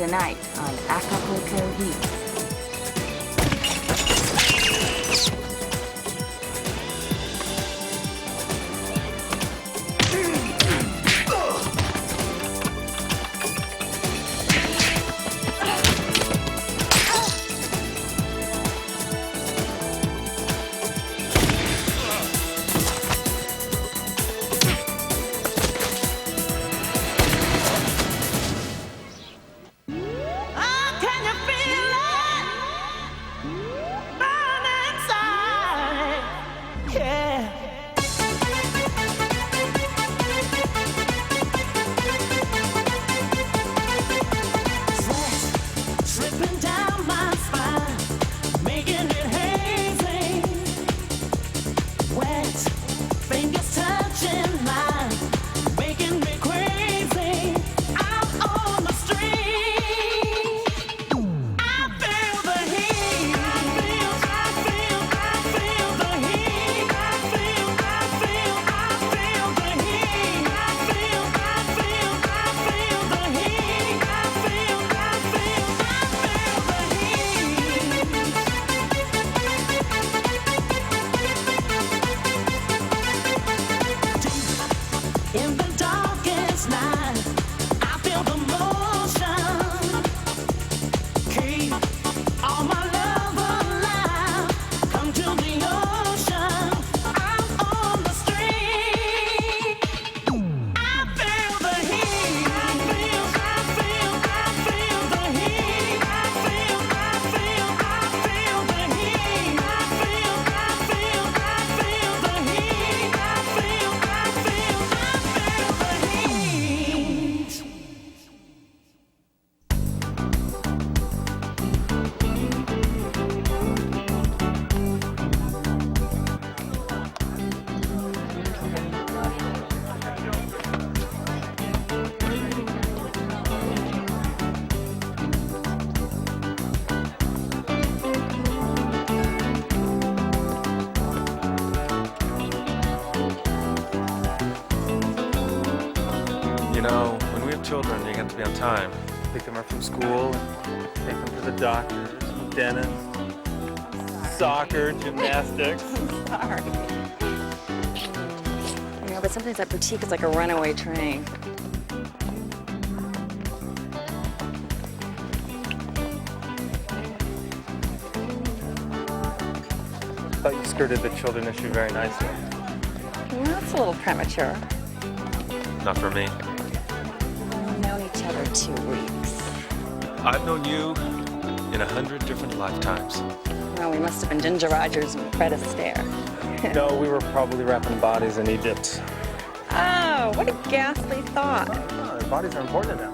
tonight on Acapulco H.E.A.T. Children, you have to be on time. Pick them up from school and take them to the doctors, dentist, soccer, gymnastics. I'm sorry. I know, but sometimes that boutique is like a runaway train. I thought you skirted the children issue very nicely. Well, that's a little premature. Not for me. We've known each other 2 weeks. I've known you in 100 different lifetimes. Well, we must have been Ginger Rogers and Fred Astaire. No, we were probably wrapping bodies in Egypt. Oh, what a ghastly thought. Oh, their bodies are important now.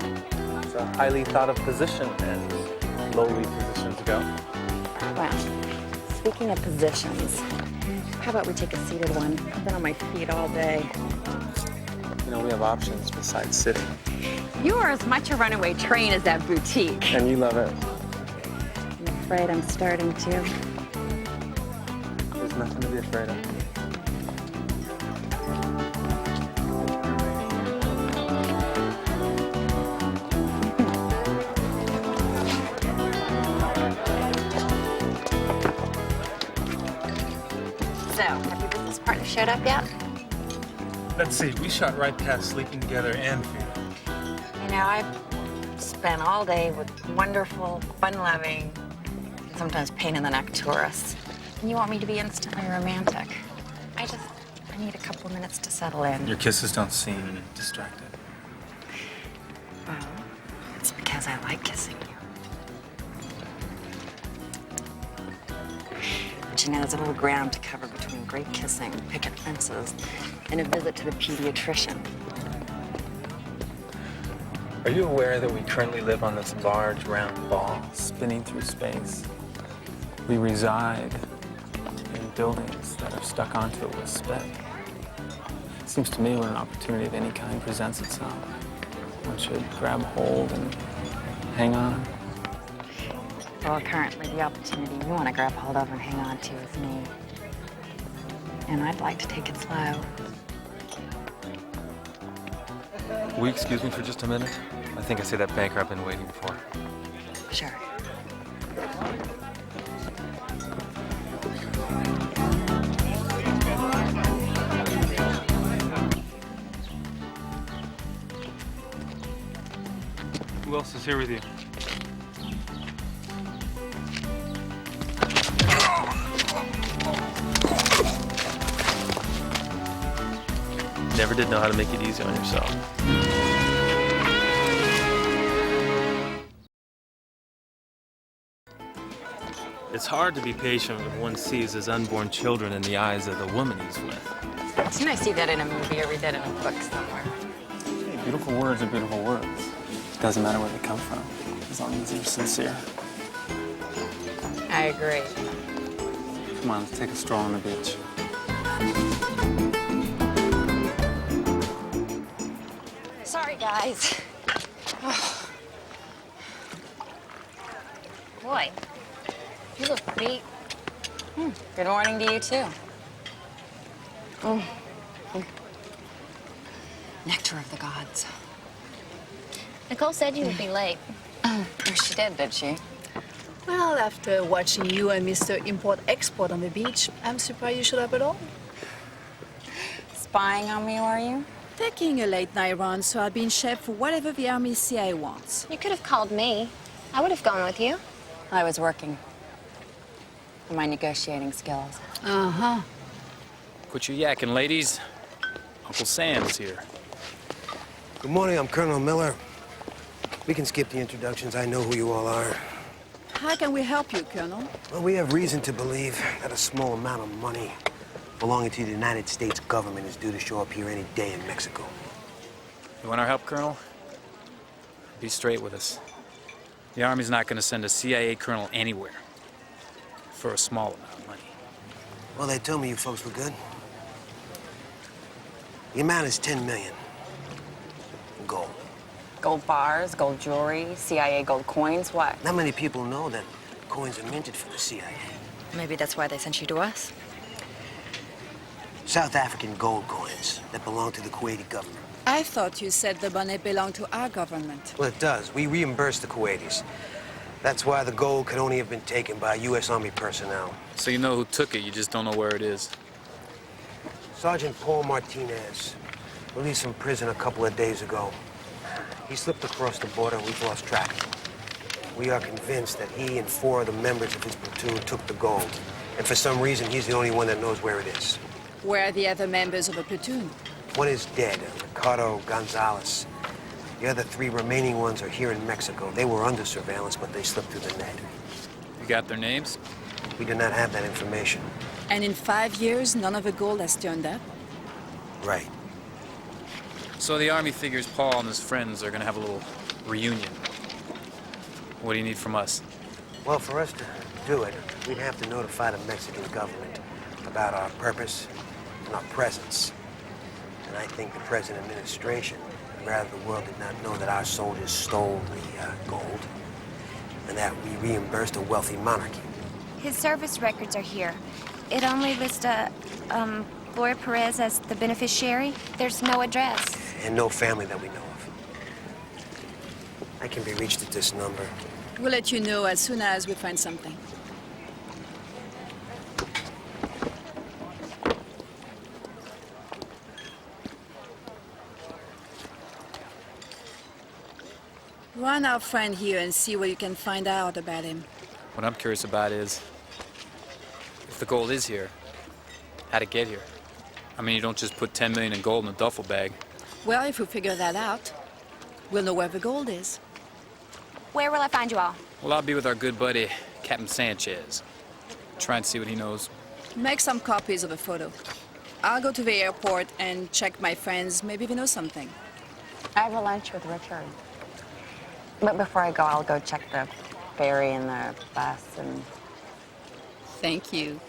It's a highly thought of position, and lowly positions go. Well, speaking of positions, how about we take a seated one? I've been on my feet all day. You know, we have options besides sitting. You are as much a runaway train as that boutique. And you love it. I'm afraid I'm starting to. There's nothing to be afraid of. So, have your business partner showed up yet? Let's see, we shot right past sleeping together and feeding. You know, I've spent all day with wonderful, fun-loving, sometimes pain-in-the-neck tourists. And you want me to be instantly romantic. I need a couple minutes to settle in. Your kisses don't seem distracted. Well, it's because I like kissing you. But you know, there's a little ground to cover between great kissing, picket fences, and a visit to the pediatrician. Are you aware that we currently live on this large round ball spinning through space? We reside in buildings that are stuck onto it with spit. It seems to me when an opportunity of any kind presents itself, one should grab hold and hang on. Well, currently the opportunity you want to grab hold of and hang on to is me. And I'd like to take it slow. Will you excuse me for just a minute? I think I see that banker I've been waiting for. Sure. Who else is here with you? Never did know how to make it easy on yourself. It's hard to be patient when one sees his unborn children in the eyes of the woman he's with. Didn't I see that in a movie or read that in a book somewhere? Hey, beautiful words are beautiful words. Doesn't matter where they come from, as long as they're sincere. I agree. Come on, let's take a stroll on the beach. Sorry, guys. Oh. Boy, you look pretty. Good morning to you, too. Nectar of the gods. Nicole said you would be late. Oh, she did she? Well, after watching you and Mr. Import-Export on the beach, I'm surprised you showed up at all. Spying on me, were you? Taking a late-night run, so I'll be in shape for whatever the Army CIA wants. You could have called me. I would have gone with you. I was working on my negotiating skills. Uh-huh. Quit your yakking, ladies. Uncle Sam's here. Good morning, I'm Colonel Miller. We can skip the introductions. I know who you all are. How can we help you, Colonel? Well, we have reason to believe that a small amount of money belonging to the United States government is due to show up here any day in Mexico. You want our help, Colonel? Be straight with us. The Army's not going to send a CIA colonel anywhere for a small amount of money. Well, they told me you folks were good. The amount is 10 million. Gold. Gold bars, gold jewelry, CIA gold coins, what? Not many people know that coins are minted for the CIA. Maybe that's why they sent you to us? South African gold coins that belong to the Kuwaiti government. I thought you said the money belonged to our government. Well, it does. We reimburse the Kuwaitis. That's why the gold could only have been taken by U.S. Army personnel. So you know who took it, you just don't know where it is. Sergeant Paul Martinez, released from prison a couple of days ago. He slipped across the border and we've lost track of him. We are convinced that he and 4 of the members of his platoon took the gold. And for some reason, he's the only one that knows where it is. Where are the other members of the platoon? One is dead, Ricardo Gonzalez. The other 3 remaining ones are here in Mexico. They were under surveillance, but they slipped through the net. You got their names? We do not have that information. And in 5 years, none of the gold has turned up? Right. So the Army figures Paul and his friends are going to have a little reunion. What do you need from us? Well, for us to do it, we'd have to notify the Mexican government about our purpose and our presence. And I think the present administration would rather the world did not know that our soldiers stole the gold and that we reimbursed a wealthy monarchy. His service records are here. It only lists Gloria Perez as the beneficiary. There's no address. And no family that we know of. I can be reached at this number. We'll let you know as soon as we find something. Run our friend here and see what you can find out about him. What I'm curious about is, if the gold is here, how'd it get here? I mean, you don't just put 10 million in gold in a duffel bag. Well, if we figure that out, we'll know where the gold is. Where will I find you all? Well, I'll be with our good buddy, Captain Sanchez. Try and see what he knows. Make some copies of the photo. I'll go to the airport and check my friends. Maybe they know something. I have a lunch with Richard. But before I go, I'll go check the ferry and the bus and... Thank you.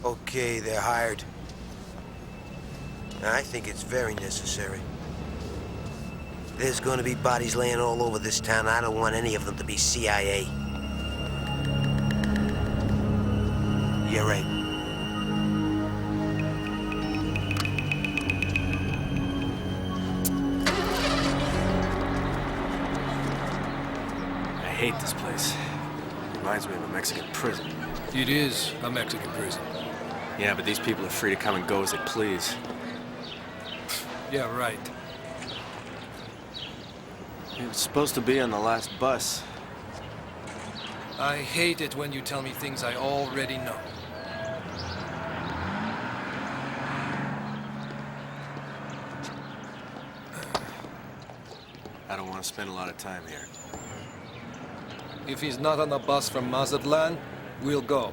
Okay, they're hired. I think it's very necessary. There's going to be bodies laying all over this town. I don't want any of them to be CIA. Yeah, right. I hate this place. Reminds me of a Mexican prison. It is a Mexican prison. Yeah, but these people are free to come and go as they please. Yeah, right. He was supposed to be on the last bus. I hate it when you tell me things I already know. I don't want to spend a lot of time here. If he's not on the bus from Mazatlan, we'll go.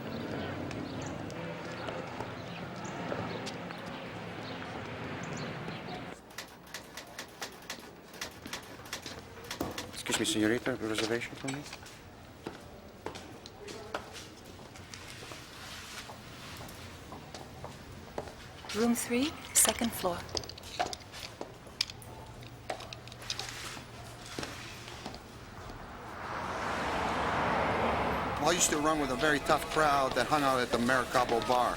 Excuse me, señorita, a reservation for me? Room 3, second floor. Well, I used to run with a very tough crowd that hung out at the Maracabo bar.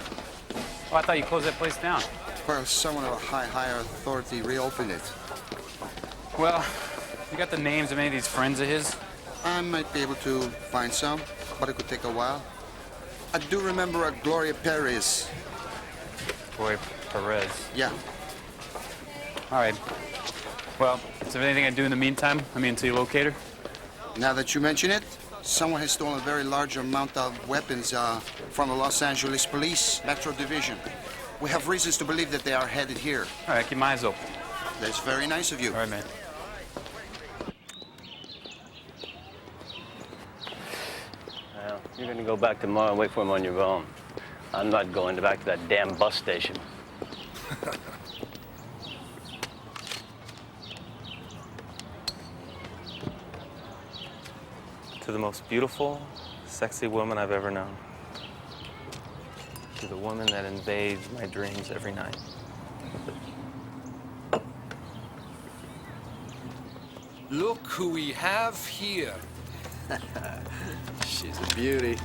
Oh, I thought you closed that place down. Well, someone of a higher authority reopened it. Well, you got the names of any of these friends of his? I might be able to find some, but it could take a while. I do remember a Gloria Perez. Boy, Perez. Yeah. All right. Well, is there anything I do in the meantime? I mean, until you locate her? Now that you mention it, someone has stolen a very large amount of weapons from the Los Angeles Police Metro Division. We have reasons to believe that they are headed here. All right, keep my eyes open. That's very nice of you. All right, man. Well, you're gonna go back tomorrow and wait for him on your own. I'm not going back to that damn bus station. To the most beautiful, sexy woman I've ever known. To the woman that invades my dreams every night. Look who we have here. She's a beauty.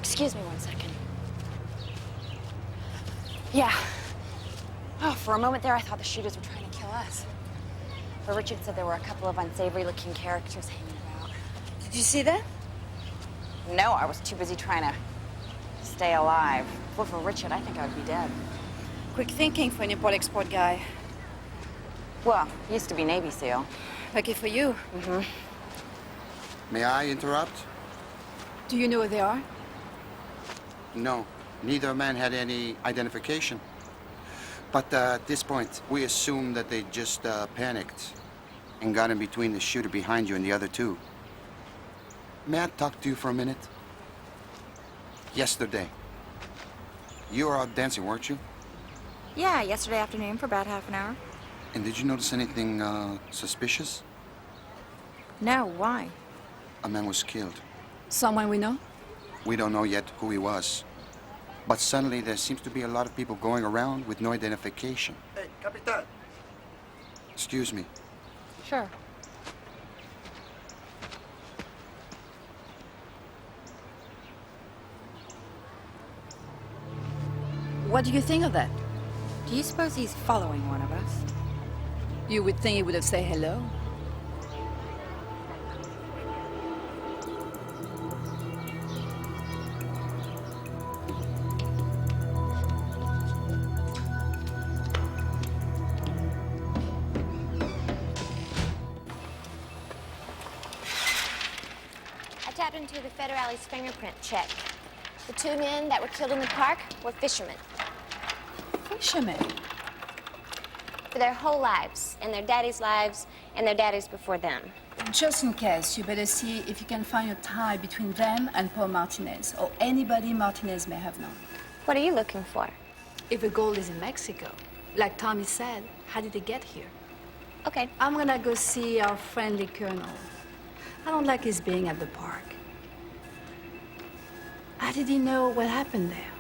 Excuse me 1 second. Yeah. Oh, for a moment there, I thought the shooters were trying to kill us. But Richard said there were a couple of unsavory-looking characters hanging about. Did you see that? No, I was too busy trying to stay alive. If it were for Richard, I think I would be dead. Quick thinking for an import-export guy. Well, he used to be Navy SEAL. Lucky for you. Mm-hmm. May I interrupt? Do you know where they are? No, neither man had any identification. But at this point, we assume that they just panicked and got in between the shooter behind you and the other two. May I talk to you for a minute? Yesterday, you were out dancing, weren't you? Yeah, yesterday afternoon for about half an hour. And did you notice anything suspicious? No, why? A man was killed. Someone we know? We don't know yet who he was. But suddenly there seems to be a lot of people going around with no identification. Hey, Capitan. Excuse me. Sure. What do you think of that? Do you suppose he's following one of us? You would think he would have said hello. Tapped into the Federale's fingerprint check. The two men that were killed in the park were fishermen. Fisherman. for their whole lives, and their daddy's lives, and their daddies before them. Just in case, you better see if you can find a tie between them and Paul Martinez, or anybody Martinez may have known. What are you looking for? If the gold is in Mexico, like Tommy said, how did it get here? Okay. I'm gonna go see our friendly colonel. I don't like his being at the park. How did he know what happened there?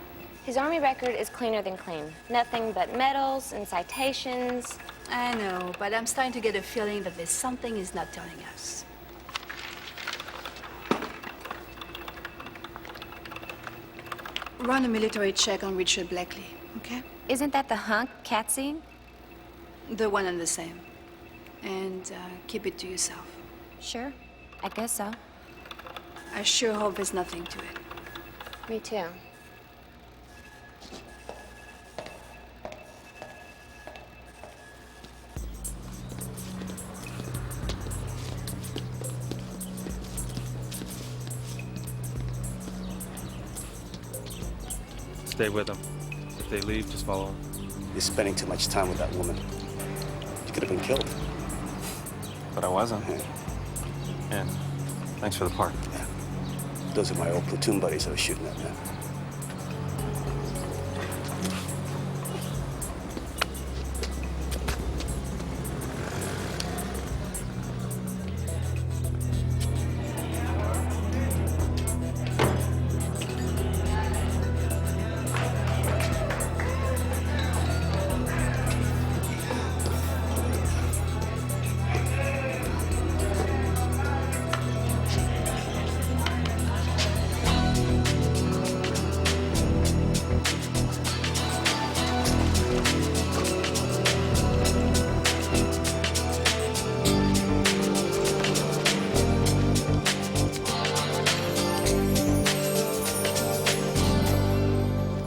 His Army record is cleaner than clean. Nothing but medals and citations. I know, but I'm starting to get a feeling that there's something he's not telling us. Run a military check on Richard Blackley, okay? Isn't that the hunk cat scene? The one and the same. And keep it to yourself. Sure, I guess so. I sure hope there's nothing to it. Me too. Stay with them. If they leave, just follow them. You're spending too much time with that woman. You could have been killed. But I wasn't. Yeah. And thanks for the park. Yeah. Those are my old platoon buddies I was shooting at, man.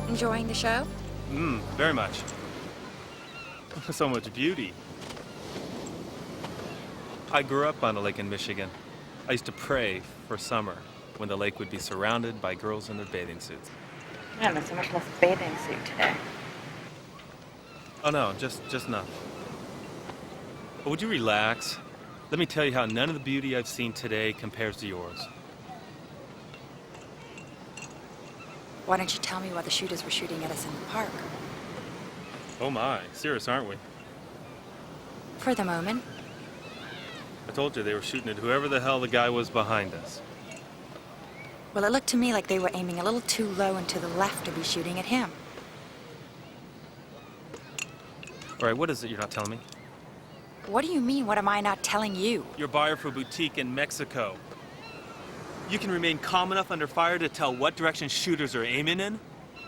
Enjoying the show? Very much. So much beauty. I grew up on a lake in Michigan. I used to pray for summer when the lake would be surrounded by girls in their bathing suits. Yeah, there's so much less bathing suit today. Oh no, just enough. But would you relax? Let me tell you how none of the beauty I've seen today compares to yours. Why don't you tell me why the shooters were shooting at us in the park? Oh my, serious, aren't we? For the moment. I told you they were shooting at whoever the hell the guy was behind us. Well, it looked to me like they were aiming a little too low and to the left to be shooting at him. All right, what is it you're not telling me? What do you mean, what am I not telling you? Your buyer for a boutique in Mexico. You can remain calm enough under fire to tell what direction shooters are aiming in?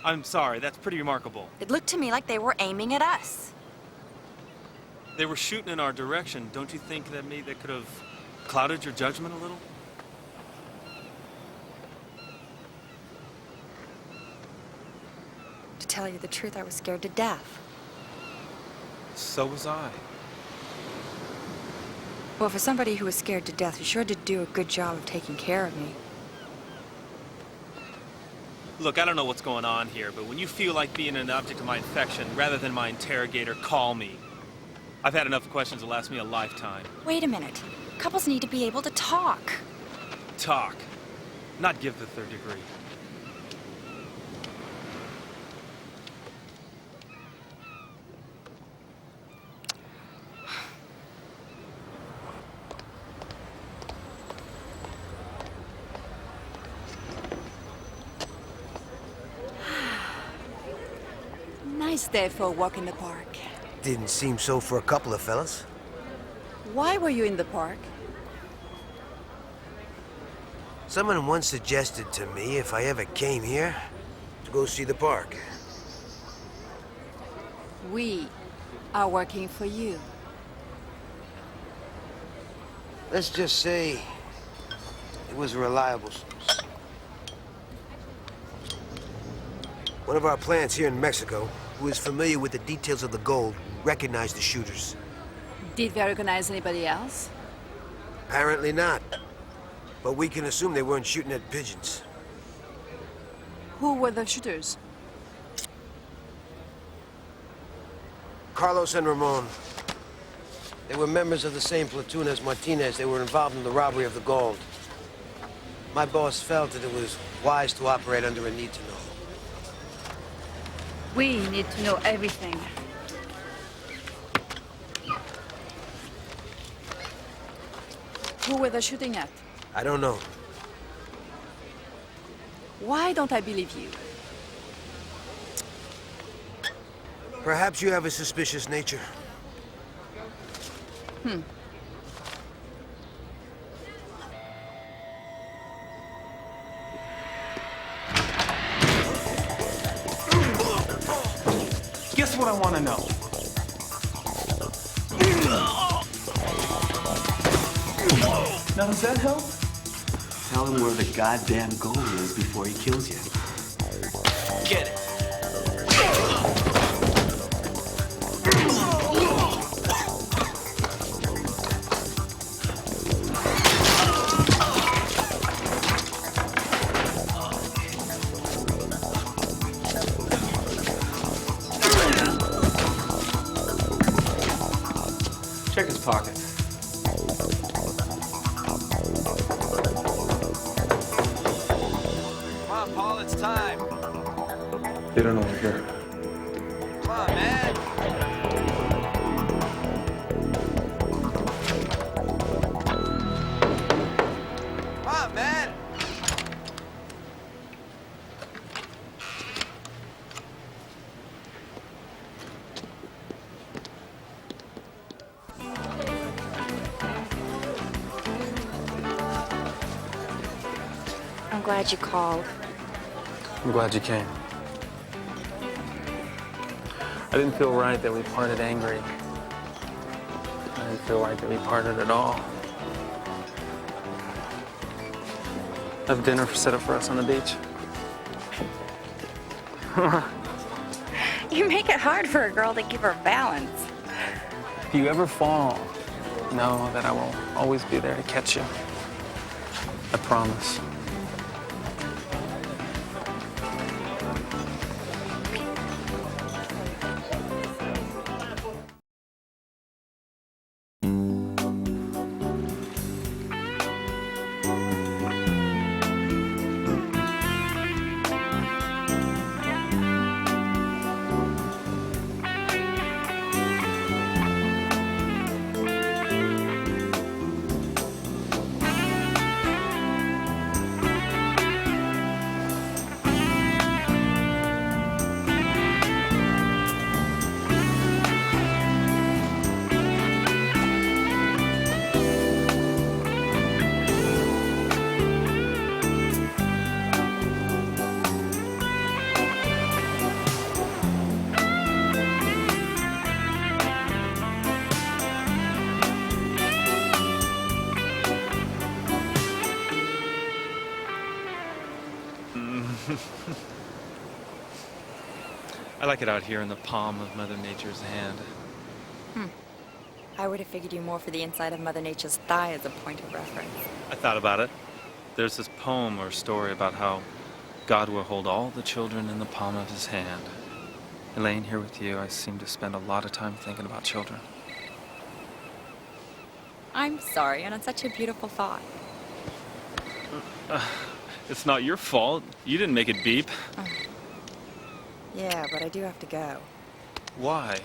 I'm sorry, that's pretty remarkable. It looked to me like they were aiming at us. They were shooting in our direction. Don't you think that could have clouded your judgment a little? To tell you the truth, I was scared to death. So was I. Well, for somebody who was scared to death, you sure did do a good job of taking care of me. Look, I don't know what's going on here, but when you feel like being an object of my affection rather than my interrogator, call me. I've had enough questions to last me a lifetime. Wait a minute. Couples need to be able to talk. Talk, not give the third degree. Nice day for a walk in the park. Didn't seem so for a couple of fellas. Why were you in the park? Someone once suggested to me if I ever came here to go see the park. We are working for you. Let's just say it was a reliable source. One of our plants here in Mexico, who is familiar with the details of the gold, recognized the shooters. Did they recognize anybody else? Apparently not. But we can assume they weren't shooting at pigeons. Who were the shooters? Carlos and Ramon. They were members of the same platoon as Martinez. They were involved in the robbery of the gold. My boss felt that it was wise to operate under a need to know. We need to know everything. Who were they shooting at? I don't know. Why don't I believe you? Perhaps you have a suspicious nature. Guess what I want to know? Now, does that help? Tell him where the goddamn gold is before he kills you. Get it. Check his pockets. Come on, Paul, it's time. They don't know we're here. Come on, man. Come on, man. I'm glad you called. I'm glad you came. I didn't feel right that we parted angry. I didn't feel right that we parted at all. Have dinner set up for us on the beach. You make it hard for a girl to keep her balance. If you ever fall, know that I will always be there to catch you. I promise. I like it out here in the palm of Mother Nature's hand. I would have figured you more for the inside of Mother Nature's thigh as a point of reference. I thought about it. There's this poem or story about how God will hold all the children in the palm of his hand. And laying here with you, I seem to spend a lot of time thinking about children. I'm sorry, and it's such a beautiful thought. It's not your fault. You didn't make it beep. Yeah, but I do have to go. Why?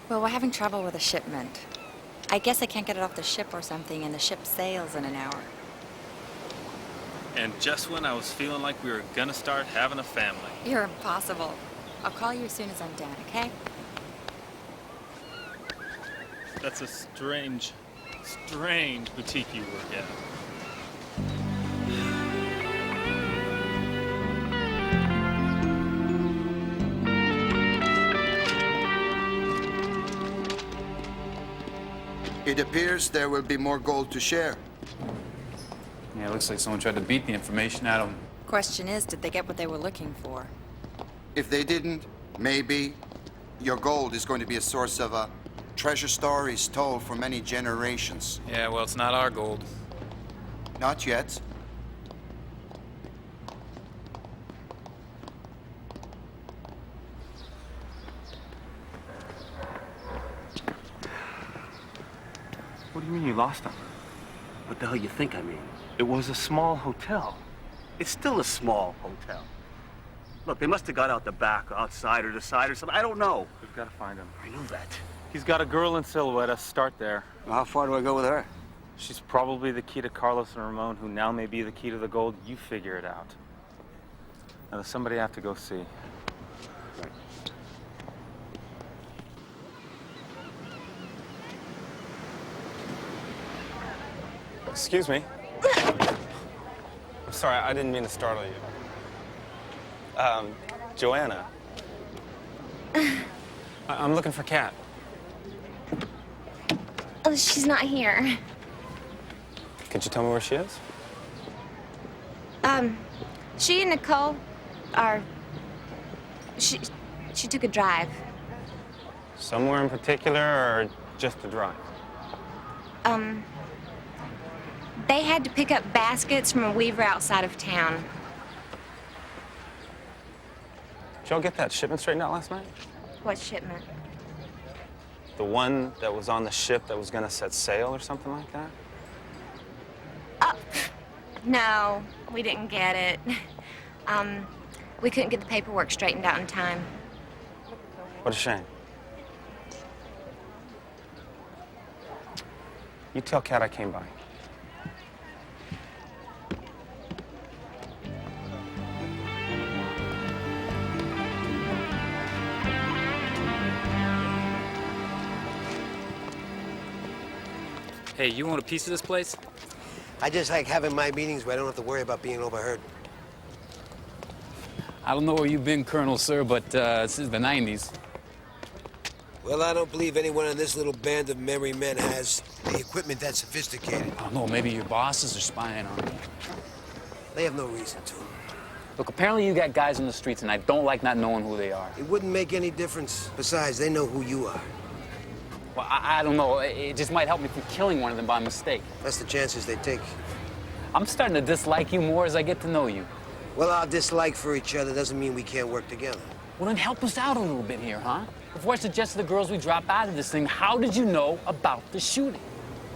Well, we're having trouble with a shipment. I guess I can't get it off the ship or something, and the ship sails in an hour. And just when I was feeling like we were gonna start having a family. You're impossible. I'll call you as soon as I'm done, okay? That's a strange boutique you work at. It appears there will be more gold to share. Yeah, it looks like someone tried to beat the information out of them. Question is, did they get what they were looking for? If they didn't, maybe your gold is going to be a source of treasure stories told for many generations. Yeah, well, it's not our gold. Not yet. What do you mean you lost them? What the hell you think I mean? It was a small hotel. It's still a small hotel. Look, they must have got out the back, or outside, or the side, or something. I don't know. We've got to find him. I know that. He's got a girl in Silhouette. Start there. Well, how far do I go with her? She's probably the key to Carlos and Ramon, who now may be the key to the gold. You figure it out. Now, there's somebody I have to go see. Right. Excuse me. I'm sorry, I didn't mean to startle you. Joanna. I'm looking for Kat. Oh, she's not here. Could you tell me where she is? She and Nicole are... She took a drive. Somewhere in particular, or just a drive? They had to pick up baskets from a weaver outside of town. Did y'all get that shipment straightened out last night? What shipment? The one that was on the ship that was gonna set sail or something like that? No, we didn't get it. We couldn't get the paperwork straightened out in time. What a shame. You tell Kat I came by. Hey, you want a piece of this place? I just like having my meetings where I don't have to worry about being overheard. I don't know where you've been, Colonel, sir, but since the 90s. Well, I don't believe anyone in this little band of merry men has the equipment that's sophisticated. I don't know, maybe your bosses are spying on you. They have no reason to. Look, apparently you got guys on the streets, and I don't like not knowing who they are. It wouldn't make any difference. Besides, they know who you are. Well, I don't know. It just might help me from killing one of them by mistake. That's the chances they take. I'm starting to dislike you more as I get to know you. Well, our dislike for each other doesn't mean we can't work together. Well, then help us out a little bit here, huh? Before I suggest to the girls we drop out of this thing, how did you know about the shooting?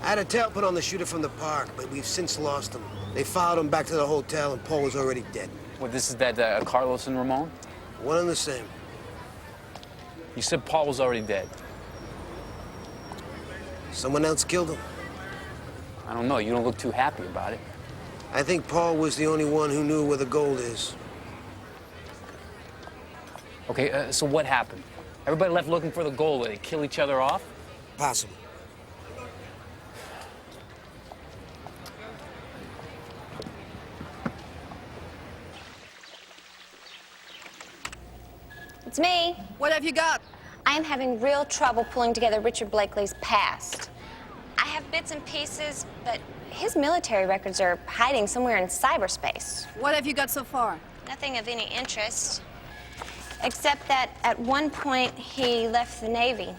I had a tail put on the shooter from the park, but we've since lost him. They followed him back to the hotel, and Paul was already dead. Well, this is that Carlos and Ramon? One and the same. You said Paul was already dead. Someone else killed him. I don't know. You don't look too happy about it. I think Paul was the only one who knew where the gold is. Okay, so what happened? Everybody left looking for the gold. Did they kill each other off? Possible. It's me. What have you got? I am having real trouble pulling together Richard Blakely's past. I have bits and pieces, but his military records are hiding somewhere in cyberspace. What have you got so far? Nothing of any interest, except that at one point he left the Navy.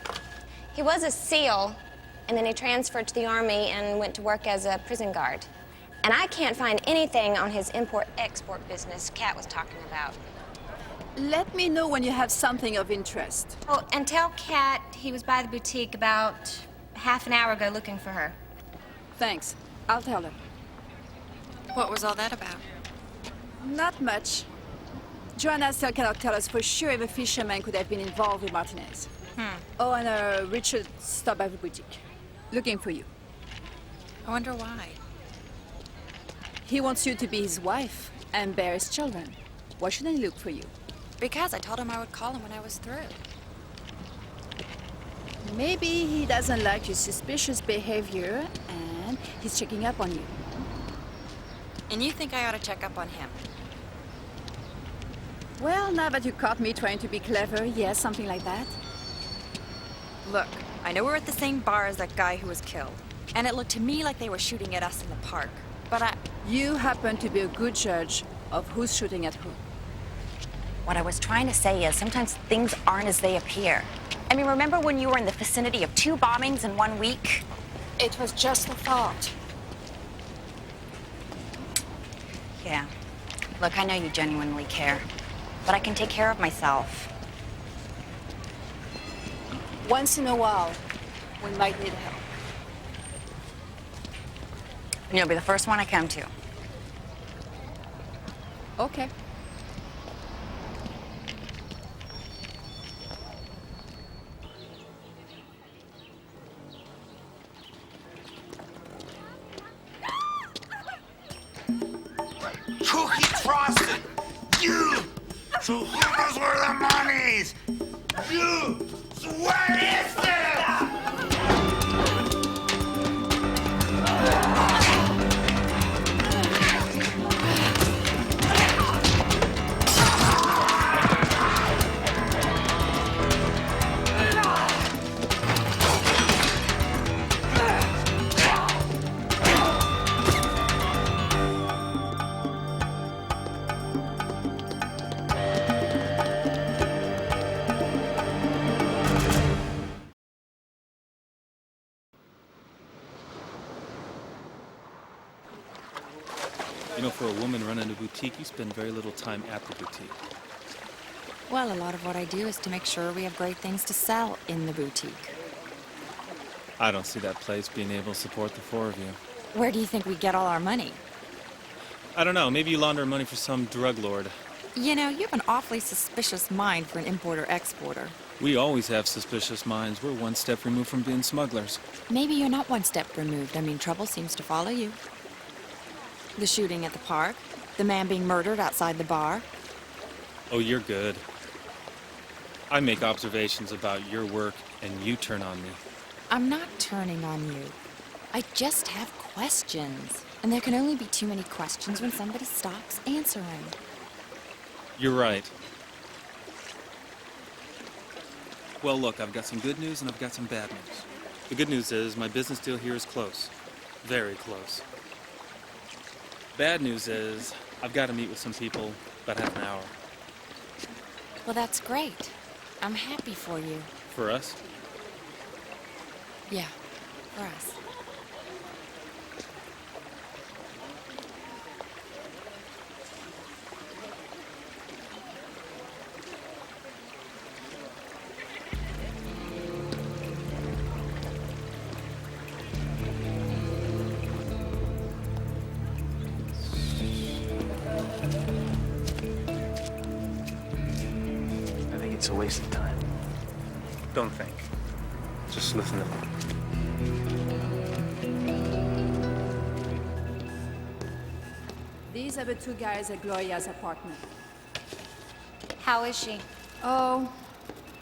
He was a SEAL, and then he transferred to the Army and went to work as a prison guard. And I can't find anything on his import-export business Kat was talking about. Let me know when you have something of interest. Oh, and tell Kat he was by the boutique about half an hour ago looking for her. Thanks. I'll tell her. What was all that about? Not much. Joanna still cannot tell us for sure if a fisherman could have been involved with Martinez. Oh, and Richard stopped by the boutique, looking for you. I wonder why. He wants you to be his wife and bear his children. Why shouldn't he look for you? Because I told him I would call him when I was through. Maybe he doesn't like your suspicious behavior and he's checking up on you. And you think I ought to check up on him? Well, now that you caught me trying to be clever, yes, something like that. Look, I know we're at the same bar as that guy who was killed. And it looked to me like they were shooting at us in the park. But You happen to be a good judge of who's shooting at who. What I was trying to say is sometimes things aren't as they appear. I mean, remember when you were in the vicinity of 2 bombings in 1 week? It was just a thought. Yeah. Look, I know you genuinely care, but I can take care of myself. Once in a while, we might need help. You'll be the first one I come to. Okay. Cookie frosted! You! So who knows where the money's? You! So where is it? You know, for a woman running a boutique, you spend very little time at the boutique. Well, a lot of what I do is to make sure we have great things to sell in the boutique. I don't see that place being able to support the four of you. Where do you think we get all our money? I don't know, maybe you launder money for some drug lord. You know, you have an awfully suspicious mind for an importer-exporter. We always have suspicious minds. We're one step removed from being smugglers. Maybe you're not one step removed. I mean, trouble seems to follow you. The shooting at the park, the man being murdered outside the bar. Oh, you're good. I make observations about your work, and you turn on me. I'm not turning on you. I just have questions. And there can only be too many questions when somebody stops answering. You're right. Well, look, I've got some good news and I've got some bad news. The good news is my business deal here is close. Very close. Bad news is I've got to meet with some people about half an hour. Well, that's great. I'm happy for you. For us? Yeah, for us. It's a waste of time. Don't think. Just listen to me. These are the two guys at Gloria's apartment. How is she? Oh,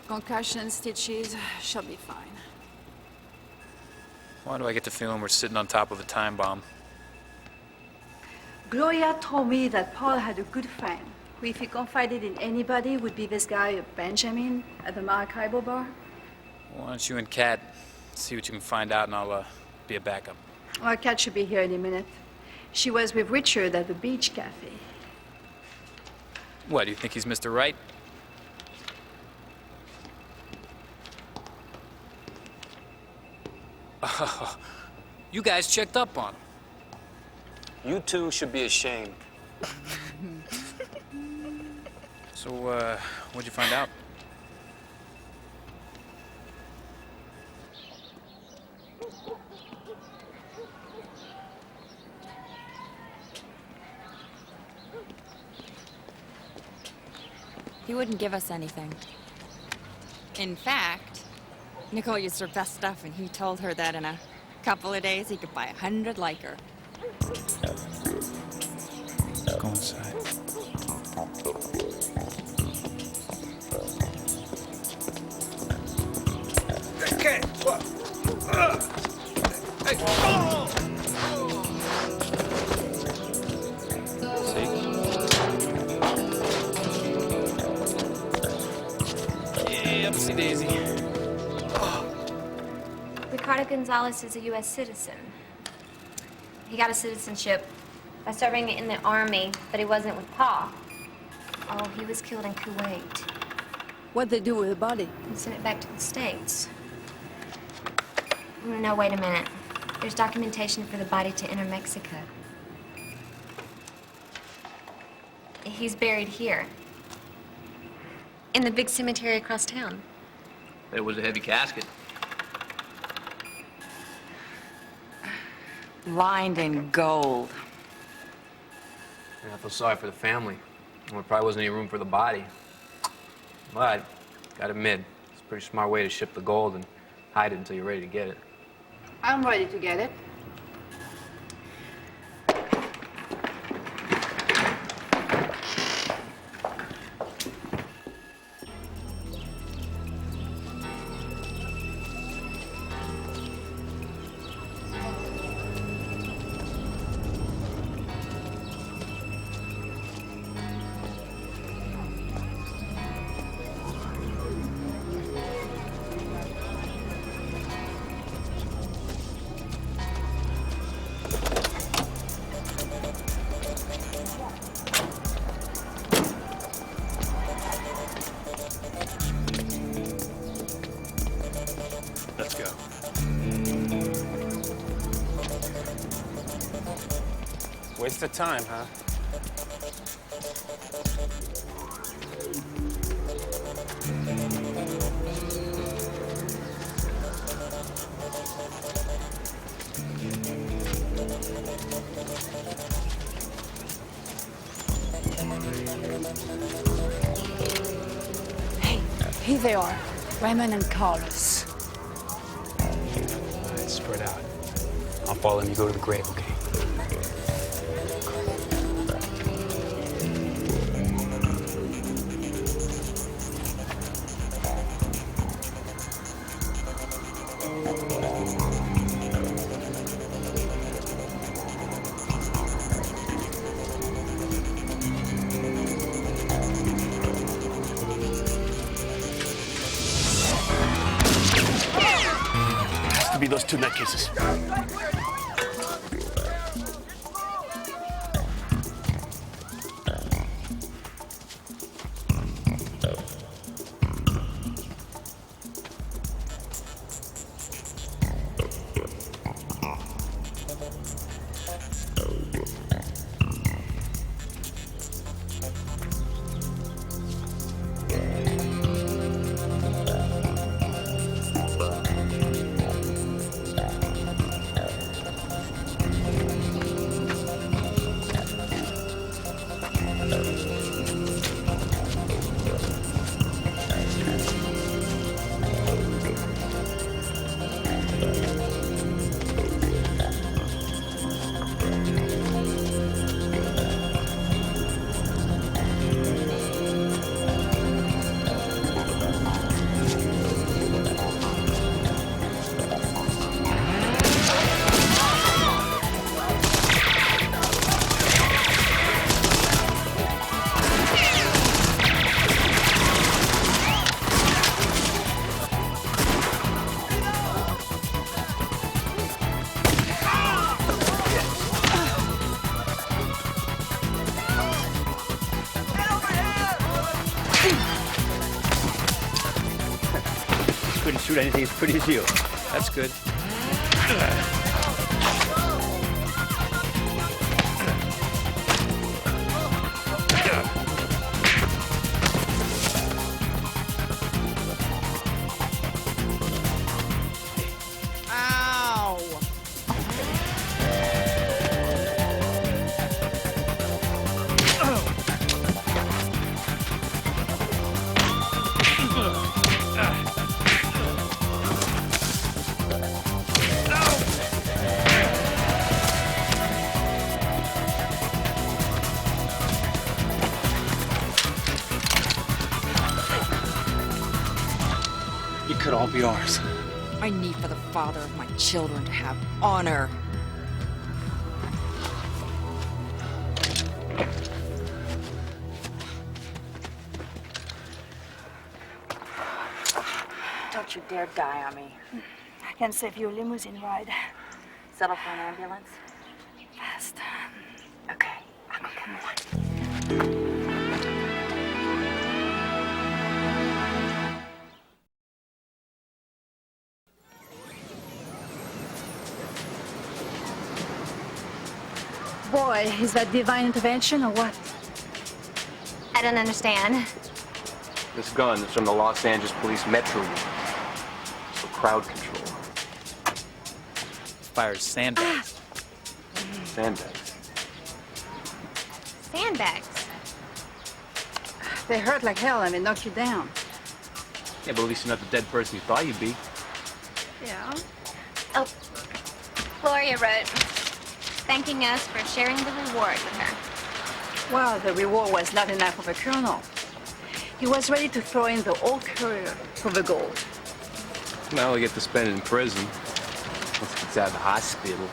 concussion, stitches, she'll be fine. Why do I get the feeling we're sitting on top of a time bomb? Gloria told me that Paul had a good friend, who, if he confided in anybody, would be this guy, Benjamin, at the Maracaibo bar. Why don't you and Kat see what you can find out, and I'll be a backup. Well, Kat should be here any minute. She was with Richard at the beach cafe. What, do you think he's Mr. Right? Oh, you guys checked up on him. You two should be ashamed. So, what'd you find out? He wouldn't give us anything. In fact, Nicole used her best stuff, and he told her that in a couple of days he could buy 100 like her. Go inside. Okay, what? Hey, oh! Yeah, upsy daisy. Ricardo Gonzalez is a U.S. citizen. He got a citizenship by serving in the Army, but he wasn't with Pa. Oh, he was killed in Kuwait. What'd they do with the body? He sent it back to the States. No, wait a minute. There's documentation for the body to enter Mexico. He's buried here. In the big cemetery across town. It was a heavy casket. Lined in gold. Yeah, I feel sorry for the family. Well, there probably wasn't any room for the body. But, gotta admit, it's a pretty smart way to ship the gold and hide it until you're ready to get it. I'm ready to get it. Let's go. Waste of time, huh? Hey, here they are. Raymond and Carlos. All right, spread out. I'll follow him. You go to the grave, okay? Has to be those two nutcases. Couldn't shoot anything as pretty as you. That's good. Could all be ours. I need for the father of my children to have honor. Don't you dare die on me. I can save you a limousine ride. Settle for an ambulance? Fast. Okay, I'll go get one. Boy, is that divine intervention or what? I don't understand. This gun is from the Los Angeles Police Metro Unit for crowd control. Fires sandbags. Sandbags. Sandbags? They hurt like hell and they knock you down. Yeah, but at least you're not the dead person you thought you'd be. Yeah. Oh, Gloria wrote, thanking us for sharing the reward with her. Well, the reward was not enough for the colonel. He was ready to throw in the whole career for the gold. Now we get to spend it in prison. Once he gets out of the hospital.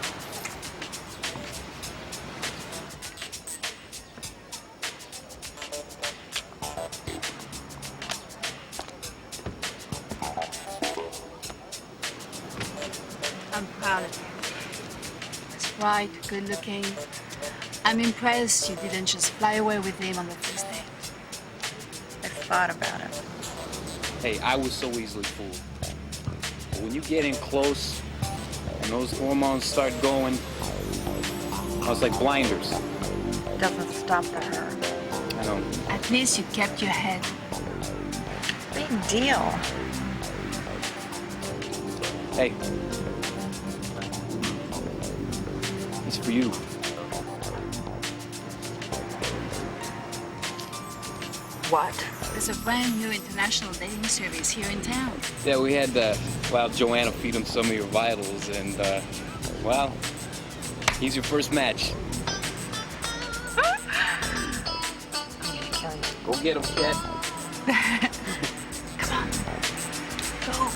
I'm proud of you. He's bright, good looking. I'm impressed you didn't just fly away with him on the first date. I thought about it. Hey, I was so easily fooled. But when you get in close and those hormones start going, I was like blinders. Doesn't stop the hurt. I know. At least you kept your head. Big deal. Hey. It's for you. What? There's a brand new international dating service here in town. Yeah, we had, Joanna feed him some of your vitals, and, well, he's your first match. I'm gonna kill you. Go get him, kid. Come on. Go.